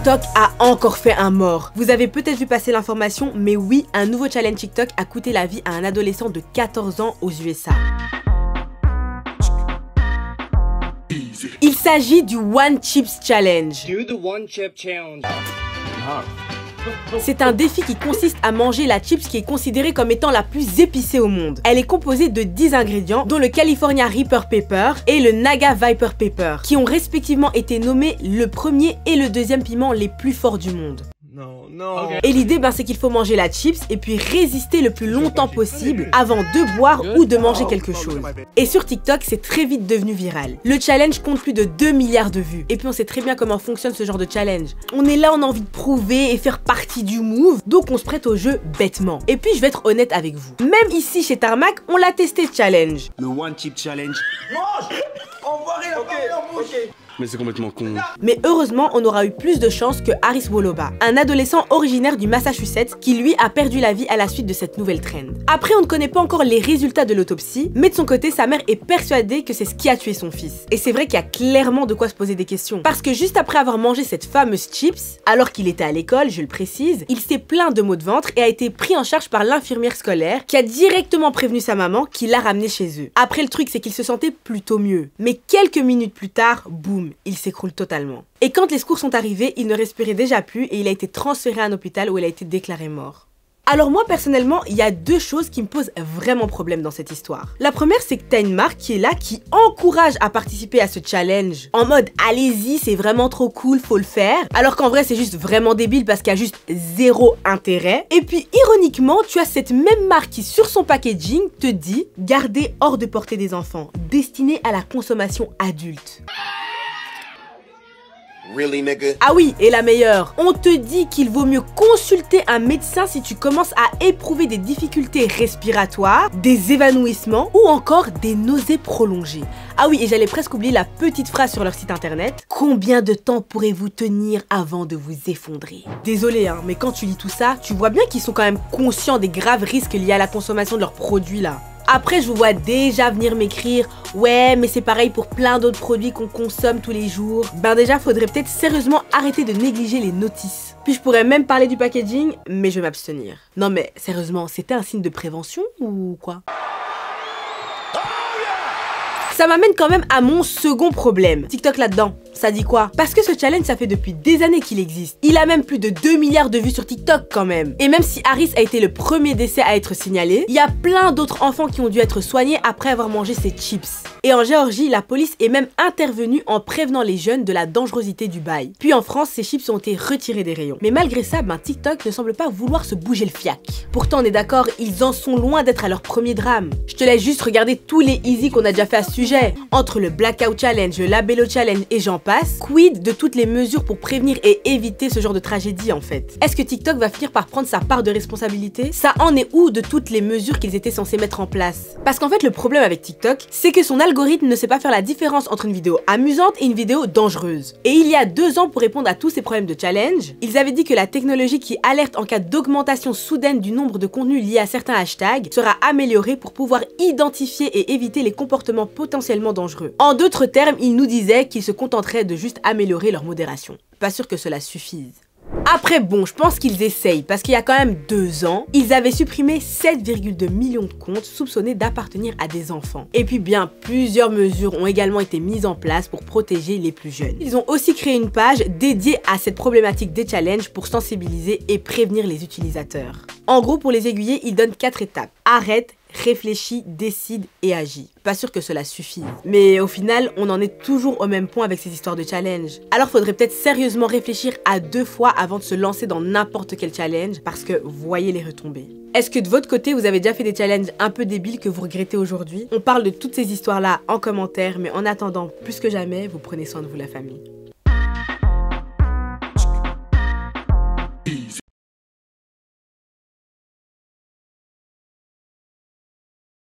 TikTok a encore fait un mort. Vous avez peut-être vu passer l'information, mais oui, un nouveau challenge TikTok a coûté la vie à un adolescent de 14 ans aux USA. Il s'agit du One Chips Challenge. C'est un défi qui consiste à manger la chips qui est considérée comme étant la plus épicée au monde. Elle est composée de 10 ingrédients, dont le California Reaper Pepper et le Naga Viper Pepper, qui ont respectivement été nommés le premier et le deuxième piment les plus forts du monde. Okay. Et l'idée, c'est qu'il faut manger la chips et puis résister le plus longtemps possible avant de boire ou de manger quelque chose. Et sur TikTok, c'est très vite devenu viral. Le challenge compte plus de 2 milliards de vues. Et puis on sait très bien comment fonctionne ce genre de challenge. On est là, on a envie de prouver et faire partie du move, donc on se prête au jeu bêtement. Et puis je vais être honnête avec vous. Même ici chez Tarmac, on l'a testé ce challenge. Le One Chip Challenge. Mange! Envoirez la première bouche! Mais c'est complètement con. Mais heureusement, on aura eu plus de chance que Harris Woloba, un adolescent originaire du Massachusetts qui lui a perdu la vie à la suite de cette nouvelle trend. Après, on ne connaît pas encore les résultats de l'autopsie, mais de son côté, sa mère est persuadée que c'est ce qui a tué son fils. Et c'est vrai qu'il y a clairement de quoi se poser des questions. Parce que juste après avoir mangé cette fameuse chips, alors qu'il était à l'école, je le précise, il s'est plaint de maux de ventre et a été pris en charge par l'infirmière scolaire qui a directement prévenu sa maman qui l'a ramené chez eux. Après, le truc, c'est qu'il se sentait plutôt mieux. Mais quelques minutes plus tard, boum, il s'écroule totalement. Et quand les secours sont arrivés, il ne respirait déjà plus et il a été transféré à un hôpital où il a été déclaré mort. Alors moi personnellement, il y a deux choses qui me posent vraiment problème dans cette histoire. La première, c'est que t'as une marque qui est là, qui encourage à participer à ce challenge. En mode, allez-y, c'est vraiment trop cool, faut le faire. Alors qu'en vrai, c'est juste vraiment débile parce qu'il y a juste zéro intérêt. Et puis ironiquement, tu as cette même marque qui sur son packaging te dit « Gardez hors de portée des enfants, destiné à la consommation adulte ». Really, nigga? Ah oui, et la meilleure, on te dit qu'il vaut mieux consulter un médecin si tu commences à éprouver des difficultés respiratoires, des évanouissements ou encore des nausées prolongées. Ah oui, et j'allais presque oublier la petite phrase sur leur site internet. Combien de temps pourrez-vous tenir avant de vous effondrer? Désolé, mais quand tu lis tout ça, tu vois bien qu'ils sont quand même conscients des graves risques liés à la consommation de leurs produits là. Après, je vous vois déjà venir m'écrire « Ouais, mais c'est pareil pour plein d'autres produits qu'on consomme tous les jours. » Ben déjà, faudrait peut-être sérieusement arrêter de négliger les notices. Puis je pourrais même parler du packaging, mais je vais m'abstenir. Non mais, sérieusement, c'était un signe de prévention ou quoi? Ça m'amène quand même à mon second problème. TikTok là-dedans, ça dit quoi? Parce que ce challenge, ça fait depuis des années qu'il existe. Il a même plus de 2 milliards de vues sur TikTok quand même. Et même si Harris a été le premier décès à être signalé, il y a plein d'autres enfants qui ont dû être soignés après avoir mangé ces chips. Et en Géorgie, la police est même intervenue en prévenant les jeunes de la dangerosité du bail. Puis en France, ces chips ont été retirés des rayons. Mais malgré ça, TikTok ne semble pas vouloir se bouger le fiac. Pourtant, on est d'accord, ils en sont loin d'être à leur premier drame. Je te laisse juste regarder tous les easy qu'on a déjà fait à ce sujet. Entre le Blackout Challenge, le Labello Challenge et j'en passe, quid de toutes les mesures pour prévenir et éviter ce genre de tragédie en fait? Est-ce que TikTok va finir par prendre sa part de responsabilité? Ça en est où de toutes les mesures qu'ils étaient censés mettre en place? Parce qu'en fait, le problème avec TikTok, c'est que son algorithme ne sait pas faire la différence entre une vidéo amusante et une vidéo dangereuse. Et il y a 2 ans, pour répondre à tous ces problèmes de challenge, ils avaient dit que la technologie qui alerte en cas d'augmentation soudaine du nombre de contenus liés à certains hashtags sera améliorée pour pouvoir identifier et éviter les comportements potentiellement dangereux. En d'autres termes, ils nous disaient qu'ils se contenteraient de juste améliorer leur modération. Pas sûr que cela suffise. Après bon, je pense qu'ils essayent, parce qu'il y a quand même 2 ans, ils avaient supprimé 7,2 millions de comptes soupçonnés d'appartenir à des enfants. Et puis bien, plusieurs mesures ont également été mises en place pour protéger les plus jeunes. Ils ont aussi créé une page dédiée à cette problématique des challenges pour sensibiliser et prévenir les utilisateurs. En gros, pour les aiguiller, ils donnent 4 étapes. Arrête, réfléchis, décide et agis. Pas sûr que cela suffise. Mais au final, on en est toujours au même point avec ces histoires de challenge. Alors faudrait peut-être sérieusement réfléchir à 2 fois avant de se lancer dans n'importe quel challenge, parce que voyez les retombées. Est-ce que de votre côté, vous avez déjà fait des challenges un peu débiles que vous regrettez aujourd'hui? On parle de toutes ces histoires-là en commentaire, mais en attendant, plus que jamais, vous prenez soin de vous la famille.